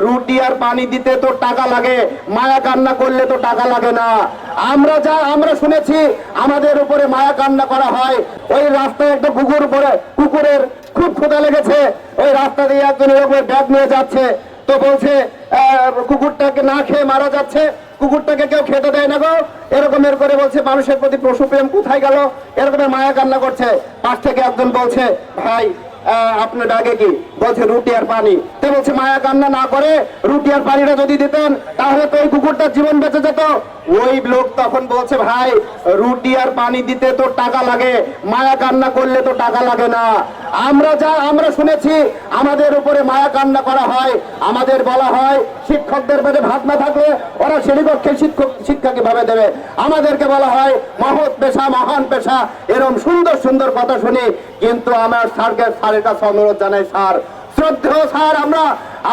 রুটি আর পানি দিতে তো টাকা লাগে, মায়া কান্না করলে তো টাকা লাগে না। আমরা শুনেছি আমাদের উপরে মায়া কান্না করা হয়। ওই রাস্তায় একটা কুকুরের খুব ক্ষুধা লেগেছে, ওই রাস্তা দিয়ে একজন এরকম ব্যাগ নিয়ে যাচ্ছে, তো বলছে কুকুরটাকে না খেয়ে মারা যাচ্ছে, কুকুরটাকে কেউ খেতে দেয় না গো, এরকমের করে বলছে মানুষের প্রতি পশু প্রেম কোথায় গেল, এরকমের মায়া কান্না করছে। পাশ থেকে একজন বলছে ভাই আপনার ডাকে কি, বলছে রুটি আর পানি। তো বলছে মায়া কান্না না করে রুটি আর পানিটা যদি দিতেন তাহলে তো ওই কুকুরটার জীবন বেঁচে যেত। ওই লোক তখন বলছে ভাই রুটি আর পানি দিতে তো টাকা লাগে, মায়া কান্না করলে তো টাকা লাগে না। আমরা শুনেছি আমাদের উপরে মায়া কান্না করা হয়, আমাদের বলা হয় শিক্ষকদের পেটে ভাত না থাকলে ওরা শ্রেণীকক্ষে শিক্ষা কিভাবে দেবে। আমাদেরকে বলা হয় মহৎ পেশা, মহান পেশা, এরকম সুন্দর সুন্দর কথা শুনি। কিন্তু আমার স্যারের কাছে অনুরোধ জানাই, স্যার, শ্রদ্ধেয় স্যার, আমরা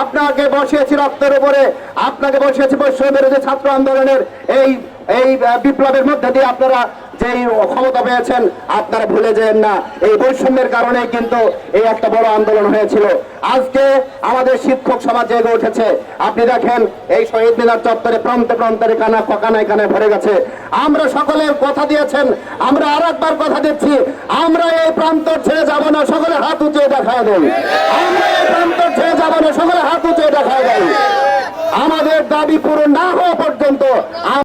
আপনাকে বসিয়েছি রক্তের উপরে, আপনাকে বসিয়েছি বৈষম্য বিরোধী ছাত্র আন্দোলনের এই বিপ্লবের মধ্যে দিয়ে আপনারা যেই ক্ষমতা পেয়েছেন, আপনারা ভুলে যেন না এই বৈষম্যের কারণে কিন্তু এই একটা বড় আন্দোলন হয়েছিল। আজকে আমাদের শিক্ষক সমাজ জেগে উঠেছে। আপনি দেখেন এই শহীদ মিনার চত্বরে প্রান্তে প্রান্তে কানায় কানায় ভরে গেছে। আমরা সকলের কথা দিয়েছেন, আমরা আর একবার কথা দিচ্ছি, আমরা এই প্রান্তর ছেড়ে যাব না, সকলে হাত উঁচিয়ে দেখায় দেন। আমরা এই প্রান্তর ছেড়ে যাব না, সকলে হাত উঁচিয়ে দেখায় দেন। আমাদের দাবি পূরণ না হওয়া পর্যন্ত